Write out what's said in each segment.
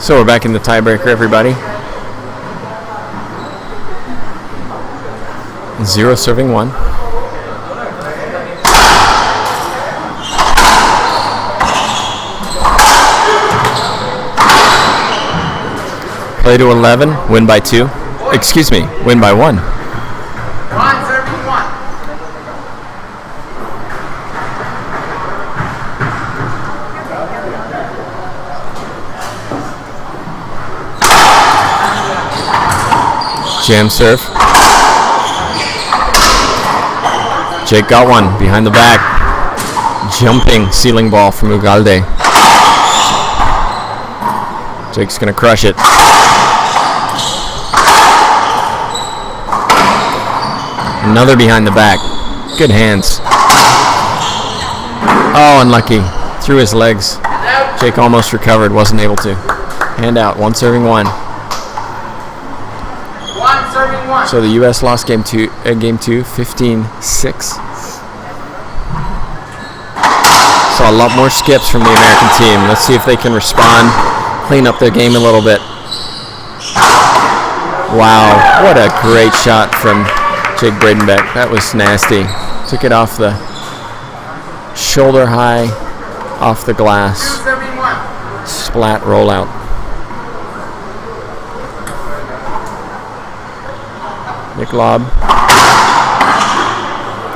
So we're back in the tiebreaker, everybody. 0 serving 1. Play to 11, win by 2. Excuse me, win by 1. 1 serving 1. Jam serve. Jake got one behind the back. Jumping ceiling ball from Ugalde. Jake's gonna crush it. Another behind the back. Good hands. Oh, unlucky. Through his legs. Jake almost recovered, wasn't able to. Hand out, 1 serving 1. 1 serving 1. So the U.S. lost game 2, 15-6. Saw a lot more skips from the American team. Let's see if they can respond, clean up their game a little bit. Wow, what a great shot from Jake Bradenbeck. That was nasty. Took it off the shoulder high, off the glass. 2 serving 1. Splat rollout. Nick Lob.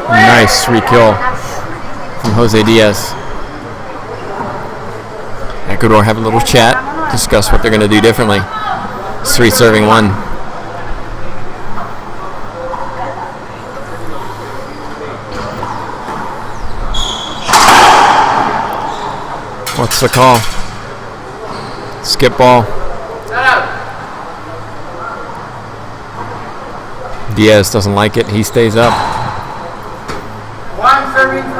Nice re-kill from Jose Diaz. Ecuador have a little chat, discuss what they're going to do differently. It's 3 serving 1. What's the call? Skip ball. Diaz doesn't like it. He stays up. 1 serving 3.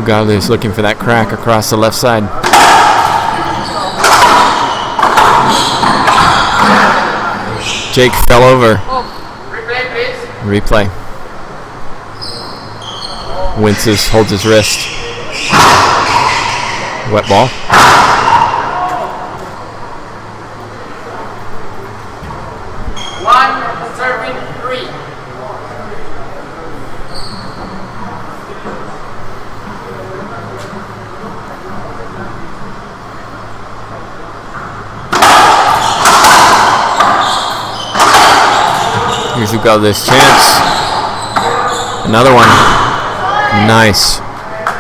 Ugalde is looking for that crack across the left side. Jake fell over. Replay, please. Replay. Winces, holds his wrist. Wet ball. One serving 3. Here's Ugalde's chance. Another one. Nice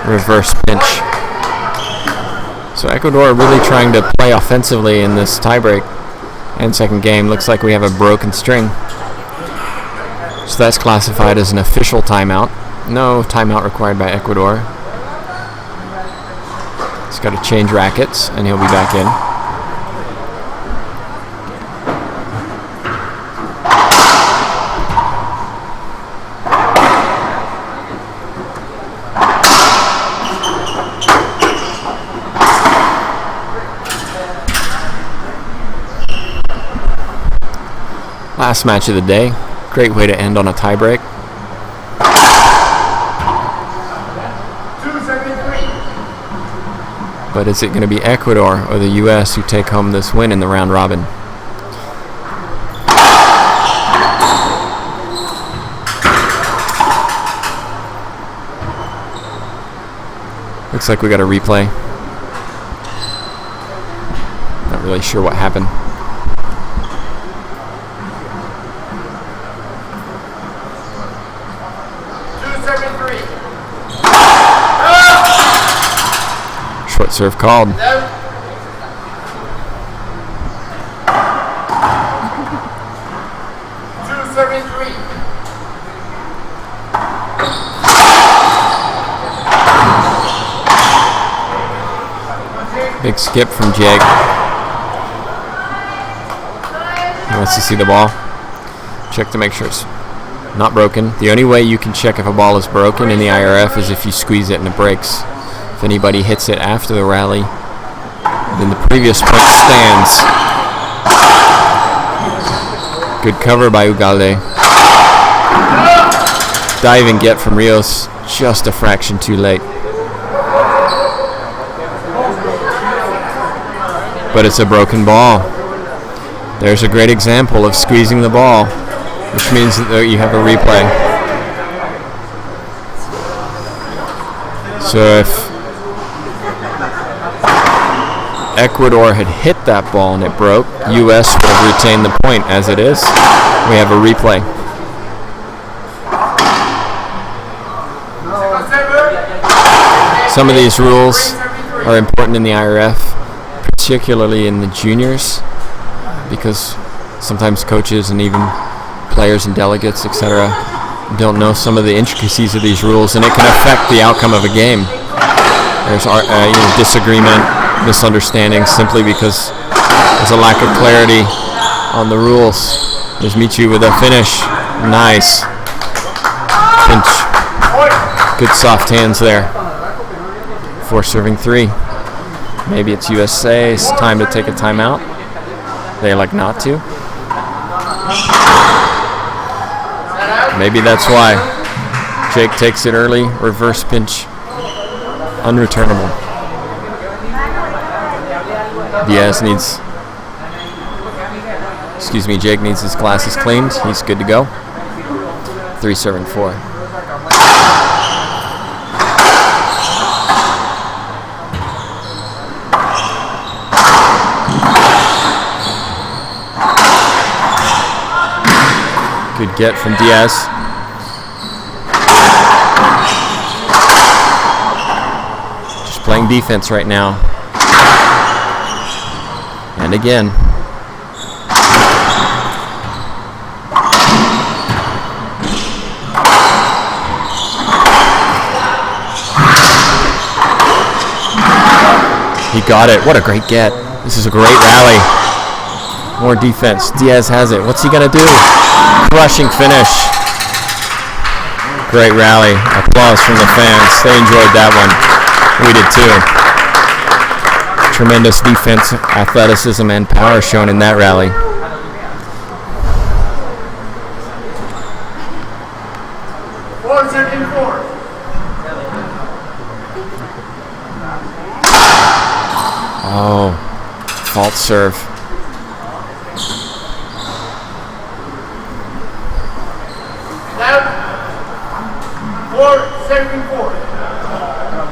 reverse pinch. So Ecuador are really trying to play offensively in this tiebreak and second game. Looks like we have a broken string. So that's classified as an official timeout. No timeout required by Ecuador. He's got to change rackets and he'll be back in. Last match of the day. Great way to end on a tiebreak. 2 serving 3. But is it going to be Ecuador or the U.S. who take home this win in the round robin? Looks like we got a replay. Not really sure what happened. Short serve called. No. 2 serving 3. Big skip from Jake. He wants to see the ball. Check to make sure it's not broken. The only way you can check if a ball is broken in the IRF is if you squeeze it and it breaks. If anybody hits it after the rally, then the previous point stands. Good cover by Ugalde. Diving get from Rios, just a fraction too late. But it's a broken ball. There's a great example of squeezing the ball, which means that you have a replay. So if Ecuador had hit that ball and it broke, U.S. would have retained the point. As it is, we have a replay. Some of these rules are important in the IRF, particularly in the juniors, because sometimes coaches and even players and delegates, etc., don't know some of the intricacies of these rules, and it can affect the outcome of a game. There's disagreement, misunderstanding, simply because there's a lack of clarity on the rules. There's Michu with a finish. Nice. Pinch. Good soft hands there. 4 serving 3. Maybe it's USA's time to take a timeout. They like not to. Maybe that's why. Jake takes it early. Reverse pinch. Unreturnable. Jake needs his glasses cleaned. He's good to go. 3 serving 4. Good get from Diaz. Just playing defense right now. And again. He got it. What a great get. This is a great rally. More defense. Diaz has it. What's he going to do? Crushing finish. Great rally. Applause from the fans. They enjoyed that one. We did too. Tremendous defense, athleticism, and power shown in that rally. Oh, false serve.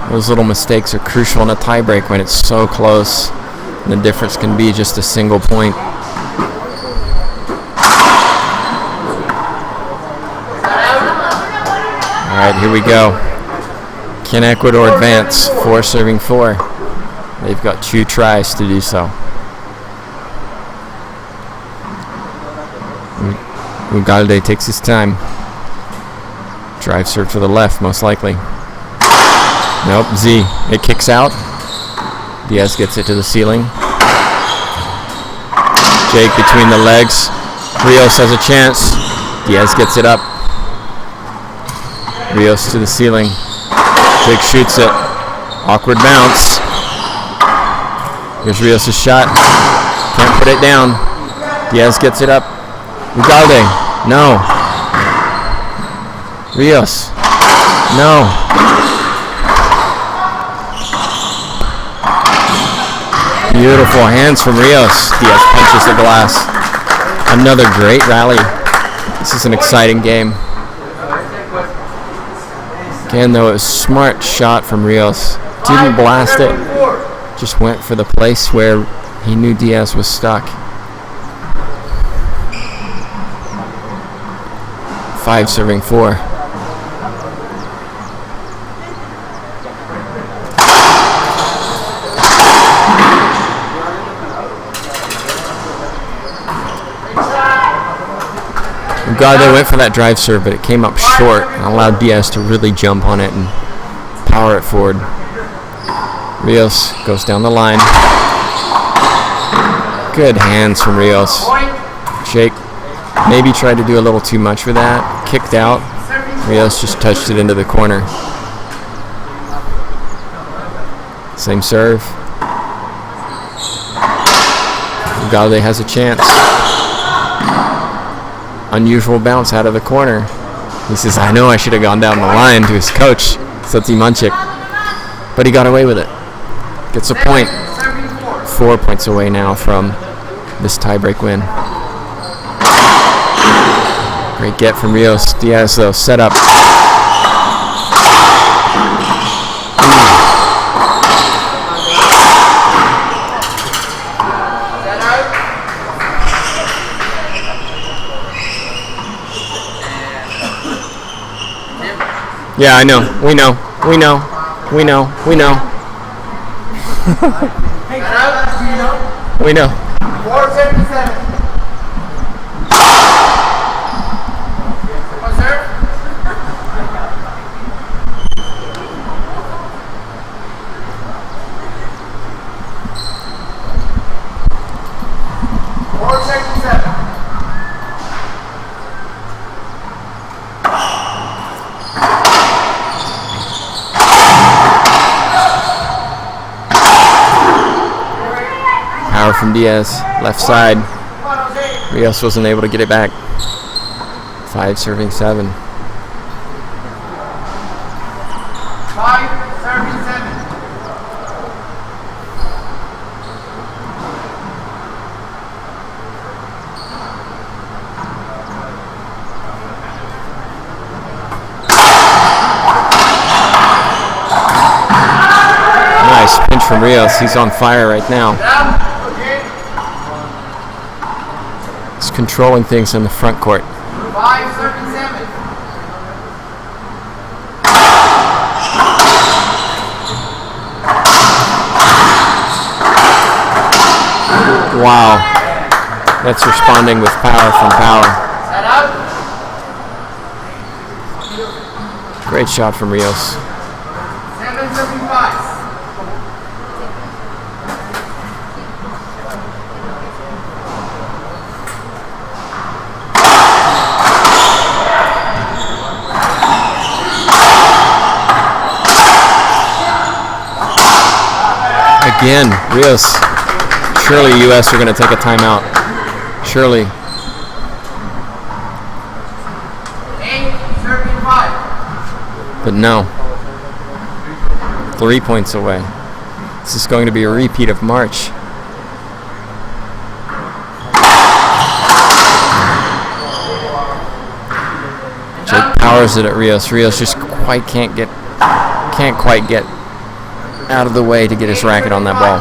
Those little mistakes are crucial in a tiebreak when it's so close. And the difference can be just a single point. All right, here we go. Can Ecuador advance? 4 serving 4. They've got 2 tries to do so. Ugalde takes his time. Drive serve to the left, most likely. Nope, Z. It kicks out. Diaz gets it to the ceiling. Jake between the legs. Rios has a chance. Diaz gets it up. Rios to the ceiling. Jake shoots it. Awkward bounce. Here's Rios' shot. Can't put it down. Diaz gets it up. Ugalde. No. Rios. No. Beautiful hands from Rios. Diaz punches the glass. Another great rally. This is an exciting game. Again, though, it was a smart shot from Rios. Didn't blast it. Just went for the place where he knew Diaz was stuck. 5 serving 4. Ugalde went for that drive serve, but it came up short and allowed Diaz to really jump on it and power it forward. Rios goes down the line. Good hands from Rios. Jake maybe tried to do a little too much with that. Kicked out. Rios just touched it into the corner. Same serve. Ugalde has a chance. unusual bounce out of the corner. He says, I know I should have gone down the line, to his coach, Sotsi Munchik. But he got away with it. Gets a point. 4 points away now from this tiebreak win. Great get from Rios. Diaz, though, set up. Yeah, I know. We know. We know. We know. We know. We know. 477. Come on, sir. Power from Diaz, left side. Rios wasn't able to get it back. 5 serving 7. 5 serving 7. Nice pinch from Rios. He's on fire right now. He's controlling things in the front court. 5 serving 7. Wow. That's responding with power from power. Set up. Great shot from Rios. 775. Again, Rios. Surely U.S. are going to take a timeout. Surely. 8 serving 5. But no. 3 points away. This is going to be a repeat of March. Jake powers it at Rios. Rios just can't quite get out of the way to get his racket on that ball.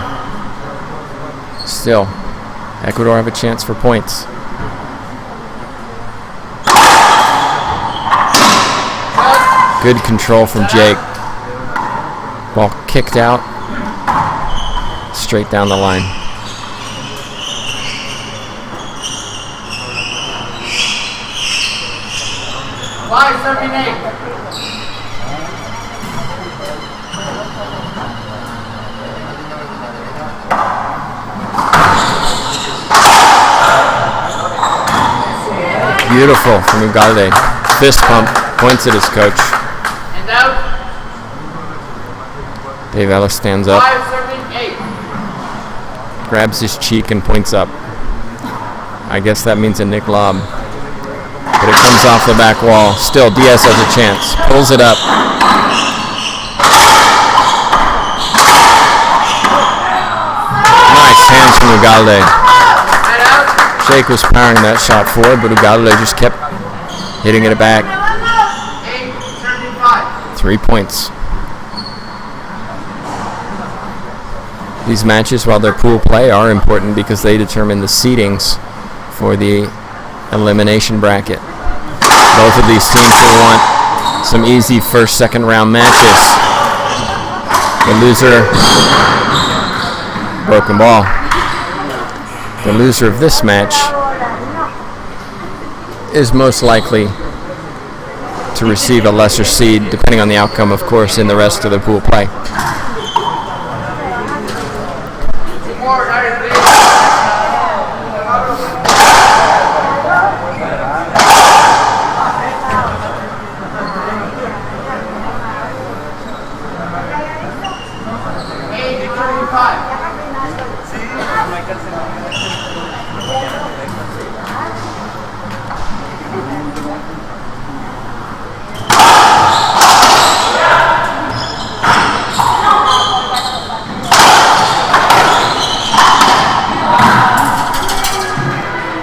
Still, Ecuador have a chance for points. Good control from Jake. Ball kicked out, straight down the line. Five serving 8. Beautiful from Ugalde. Fist pump, points at his coach. And out. Dave Ellis stands up, 5 serving 8. grabs his cheek and points up. I guess that means a Nick lob. But it comes off the back wall. Still, Diaz has a chance. Pulls it up. Nice hands from Ugalde. Jake was powering that shot forward, but Ugalde just kept hitting it back. 3 points. These matches, while they're pool play, are important because they determine the seedings for the elimination bracket. Both of these teams will want some easy first, second round matches. The loser, broken ball. The loser of this match is most likely to receive a lesser seed, depending on the outcome, of course, in the rest of the pool play.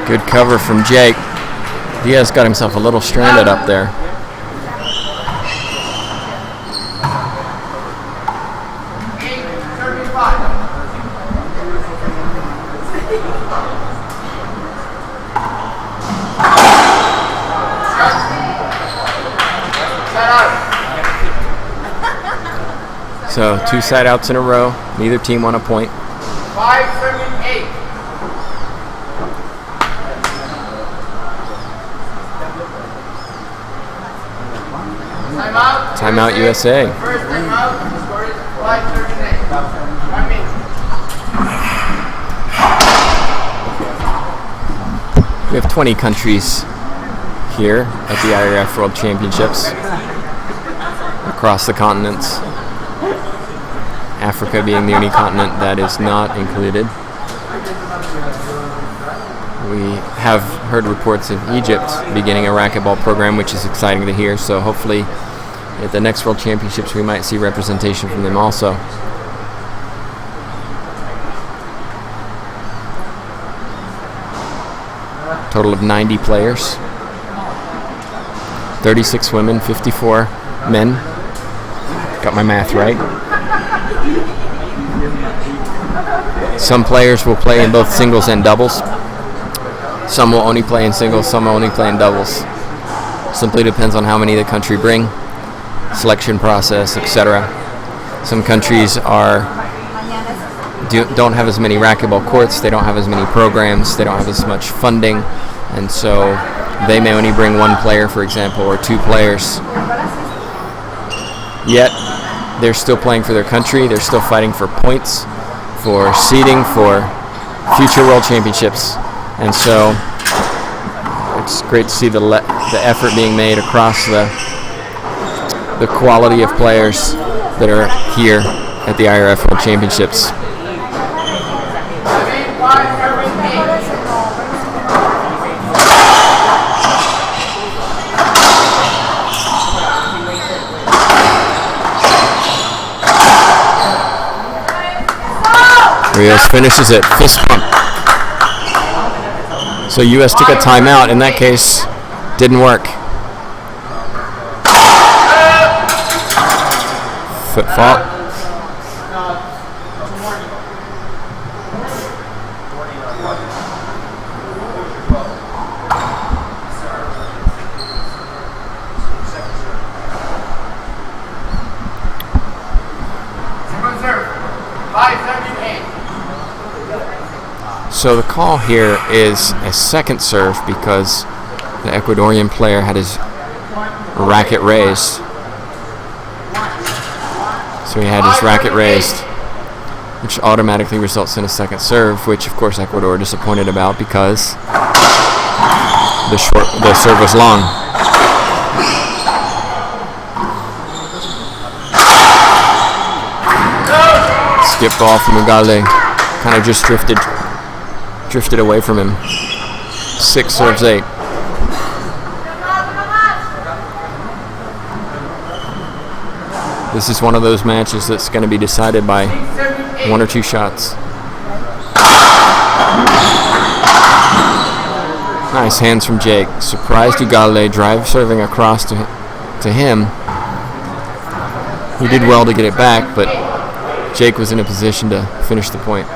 Good cover from Jake. Diaz got himself a little stranded up there. So 2 side outs in a row. Neither team won a point. 5-7-8. Timeout. Timeout USA. First timeout. Score is 5-7-8. 1 minute. We have 20 countries here at the IRF World Championships across the continents. Africa being the only continent that is not included. We have heard reports of Egypt beginning a racquetball program, which is exciting to hear. So hopefully at the next World Championships we might see representation from them also. Total of 90 players. 36 women, 54 men. Got my math right. Some players will play in both singles and doubles. Some will only play in singles, some will only play in doubles. Simply depends on how many the country bring, selection process, etc. Some countries don't have as many racquetball courts, they don't have as many programs, they don't have as much funding, and so they may only bring 1 player, for example, or 2 players. Yet, they're still playing for their country, they're still fighting for points, for seeding, for future World Championships. And so it's great to see the effort being made across the quality of players that are here at the IRF World Championships. Rios finishes it, fist pump. So U.S. took a timeout. In that case, didn't work. Foot fault. So the call here is a second serve because the Ecuadorian player had his racket raised. So he had his racket raised, which automatically results in a second serve, which of course Ecuador disappointed about because the serve was long. Skip ball from Ugalde, kind of just drifted away from him. 6 serves 8. This is one of those matches that's going to be decided by 1 or 2 shots. Nice hands from Jake. Surprised Ugalde, drive serving across to him. He did well to get it back, but Jake was in a position to finish the point.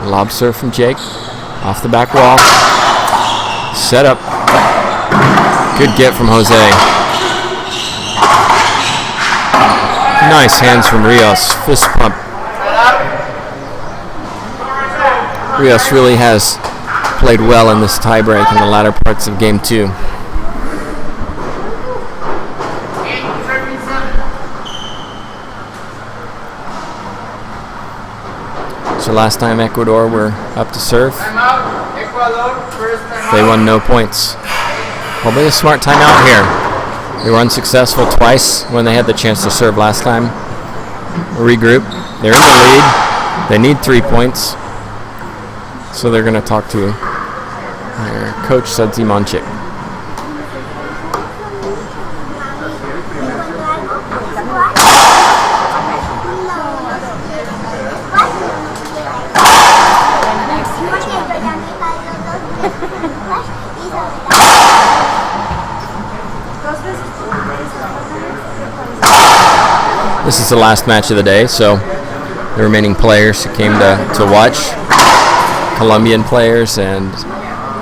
Lob serve from Jake, off the back wall, set up, good get from Jose. Nice hands from Rios, fist pump. Rios really has played well in this tiebreak in the latter parts of game 2. So last time Ecuador were up to serve, they won no points. Probably a smart timeout here. They were unsuccessful twice when they had the chance to serve last time. Regroup. They're in the lead. They need 3 points. So they're going to talk to their coach, Sadzi Monchik. This is the last match of the day, so the remaining players who came to watch, Colombian players and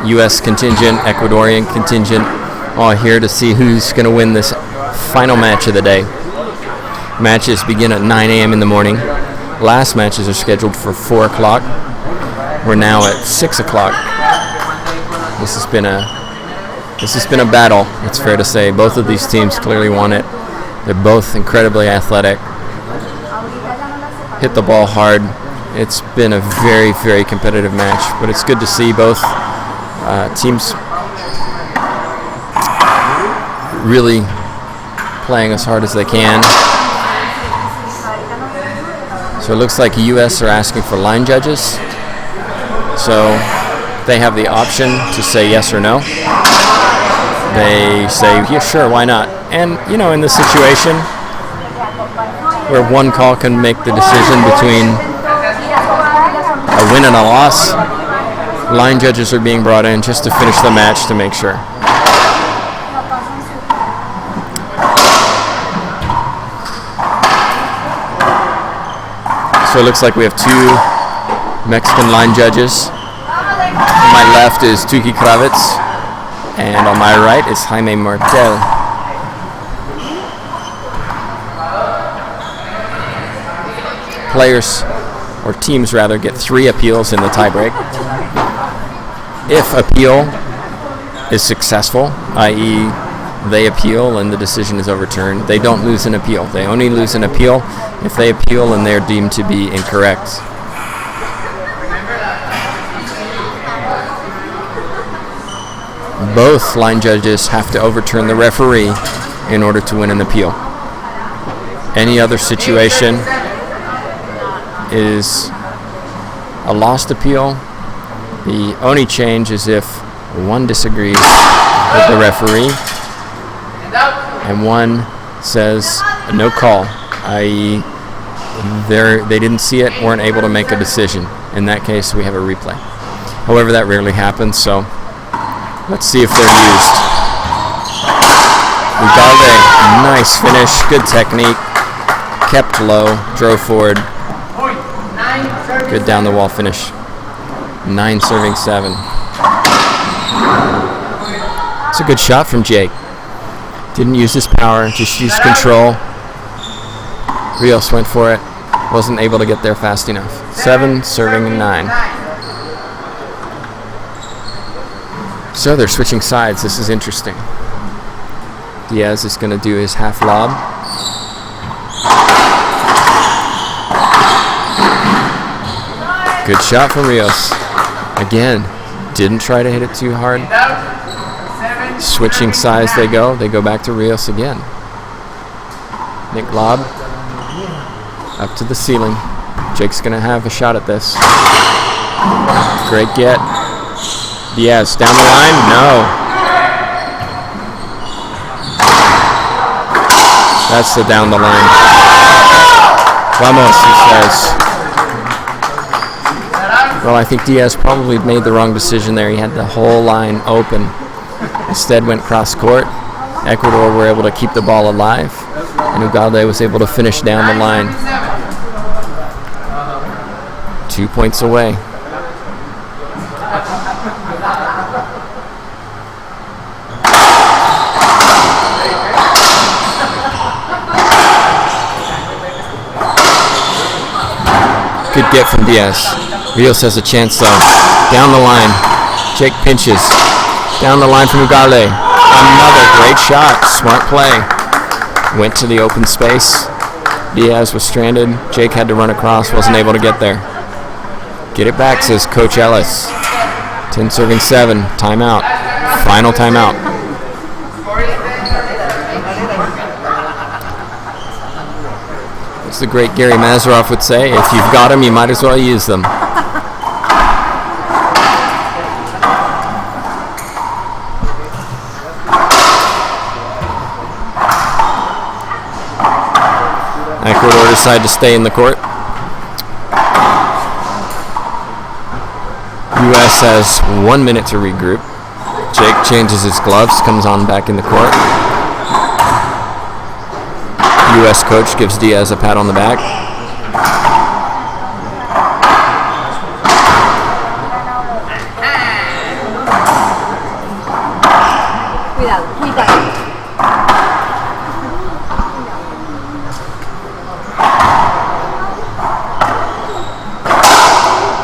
U.S. contingent, Ecuadorian contingent, all here to see who's going to win this final match of the day. Matches begin at 9 a.m. in the morning. Last matches are scheduled for 4 o'clock. We're now at 6 o'clock. This has been a battle, it's fair to say. Both of these teams clearly want it. They're both incredibly athletic. Hit the ball hard. It's been a very, very competitive match, but it's good to see both teams really playing as hard as they can. So it looks like the U.S. are asking for line judges. So they have the option to say yes or no. They say, yeah, sure, why not? And, you know, in this situation where one call can make the decision between a win and a loss, line judges are being brought in just to finish the match to make sure. So it looks like we have 2 Mexican line judges. On my left is Tuki Kravitz, and on my right is Jaime Martel. Players, or teams rather, get 3 appeals in the tiebreak. If appeal is successful, i.e. they appeal and the decision is overturned, they don't lose an appeal. They only lose an appeal if they appeal and they're deemed to be incorrect. Both line judges have to overturn the referee in order to win an appeal. Any other situation is a lost appeal. The only change is if one disagrees with the referee and one says no call, i.e. they didn't see it, weren't able to make a decision. In that case, we have a replay. However, that rarely happens, so let's see if they're used. Ugalde, nice finish, good technique, kept low, drove forward. Good down the wall finish. 9 serving 7. It's a good shot from Jake. Didn't use his power, just used control. Rios went for it. Wasn't able to get there fast enough. 7 serving 9. So they're switching sides. This is interesting. Diaz is going to do his half lob. Good shot from Rios. Again, didn't try to hit it too hard. Switching sides they go. They go back to Rios again. Nick lob. Up to the ceiling. Jake's going to have a shot at this. Great get. Diaz down the line. No. That's the down the line. Vamos, he says. Well, I think Diaz probably made the wrong decision there. He had the whole line open. Instead went cross court. Ecuador were able to keep the ball alive, and Ugalde was able to finish down the line. 2 points away. Good get from Diaz. Rios has a chance though. Down the line. Jake pinches. Down the line from Ugalde. Another great shot. Smart play. Went to the open space. Diaz was stranded. Jake had to run across. Wasn't able to get there. Get it back, says Coach Ellis. 10 serving 7. Timeout. Final timeout. As the great Gary Mazeroff would say, if you've got them, you might as well use them. Ecuador decide to stay in the court. U.S. has 1 minute to regroup. Jake changes his gloves, comes on back in the court. U.S. coach gives Diaz a pat on the back.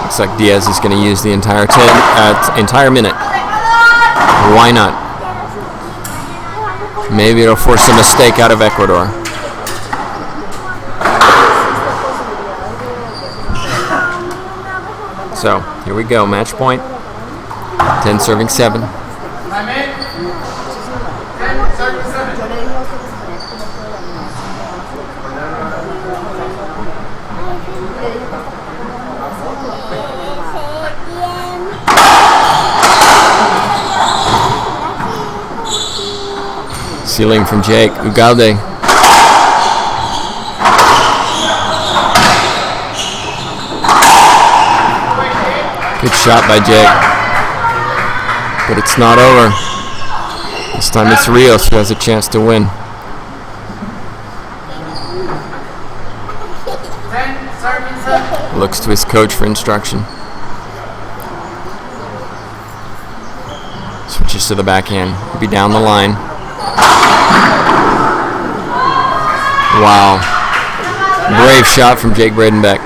Looks like Diaz is going to use the entire minute. Why not? Maybe it'll force a mistake out of Ecuador. So, here we go. Match point. 10 serving 7. 10 serving 7. Ceiling from Jake. Ugalde. Good shot by Jake. But it's not over. This time it's Rios who has a chance to win. 10 serving 7. Looks to his coach for instruction. Switches to the backhand. He'll be down the line. Wow. Brave shot from Jake Bradenbeck.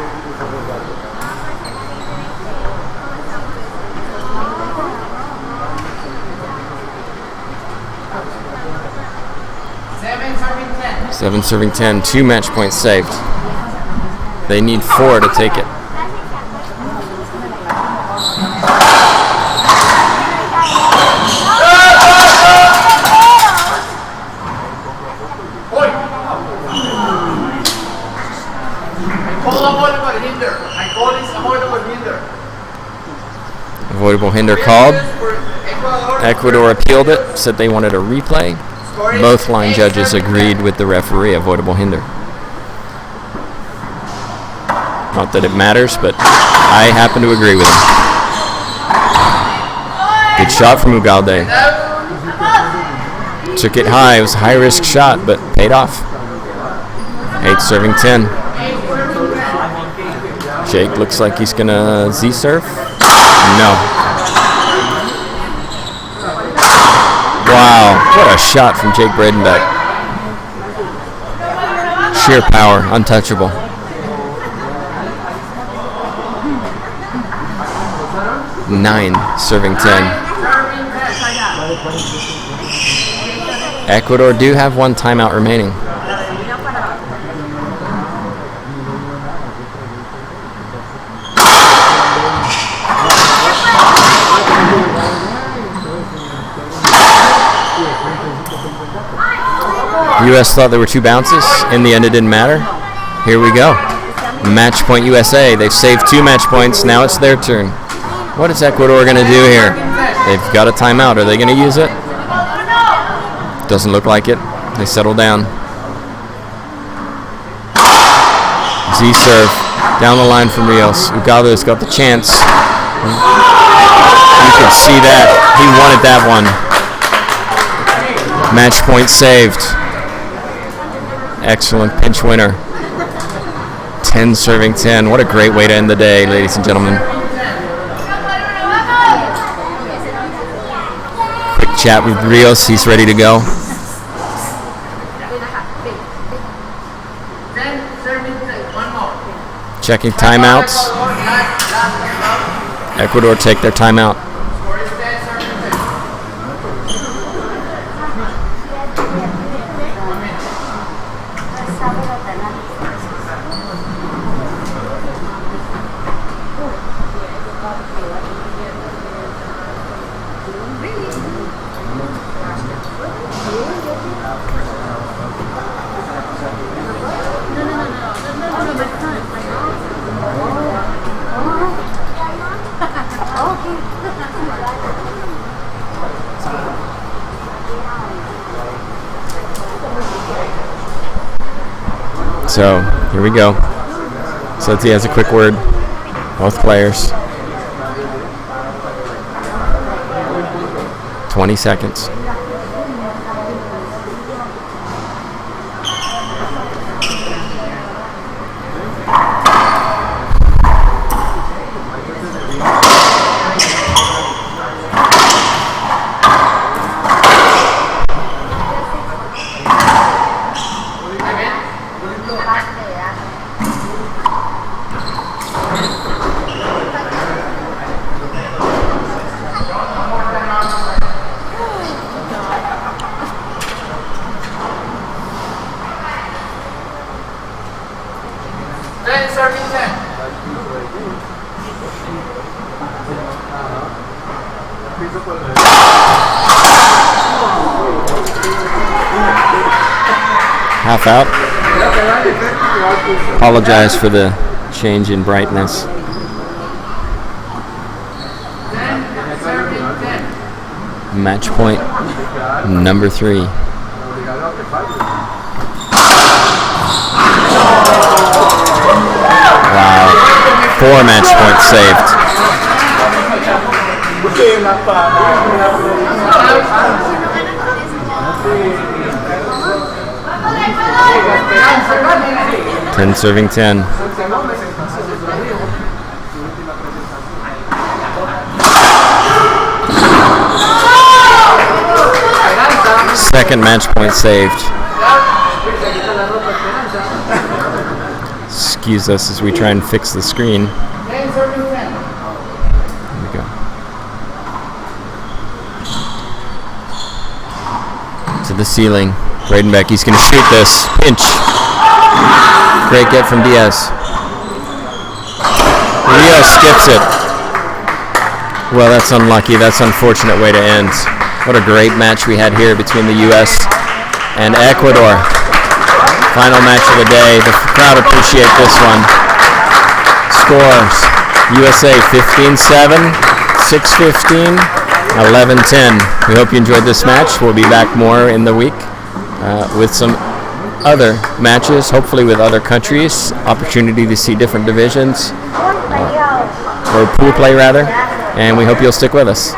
Seven serving 10. 2 match points saved. They need 4 to take it. Avoidable hinder called. Ecuador appealed it, said they wanted a replay. Both line judges agreed with the referee, avoidable hinder. Not that it matters, but I happen to agree with him. Good shot from Ugalde. Took it high. It was a high-risk shot, but paid off. 8 serving 10. Jake looks like he's going to Z-serve. No. Wow, what a shot from Jake Bradenbeck. Sheer power, untouchable. Nine serving 10. Ecuador do have 1 timeout remaining. U.S. thought there were 2 bounces. In the end, it didn't matter. Here we go. Match point USA. They've saved 2 match points. Now it's their turn. What is Ecuador going to do here? They've got a timeout. Are they going to use it? Doesn't look like it. They settle down. Z-serve. Down the line from Rios. Ugalde's got the chance. You can see that. He wanted that one. Match point saved. Excellent pinch winner. 10 serving 10. What a great way to end the day, ladies and gentlemen. Quick chat with Rios. He's ready to go. Checking timeouts. Ecuador take their timeout. So, here we go. So he has a quick word. Both players. 20 seconds. Then serving 10. Half out. Apologize for the change in brightness. Match point number 3. Wow. 4 match points saved. Ten serving 10. Second match point saved. Excuse us as we try and fix the screen. There we go. To the ceiling. Bradenbeck, he's going to shoot this. Pinch. Great get from Diaz. Rio skips it. Well, that's unlucky. That's an unfortunate way to end. What a great match we had here between the U.S. and Ecuador. Final match of the day. The crowd appreciate this one. Scores: USA 15-7, 6-15, 11-10. We hope you enjoyed this match. We'll be back more in the week with some other matches, hopefully with other countries. Opportunity to see different divisions, or pool play rather. And we hope you'll stick with us.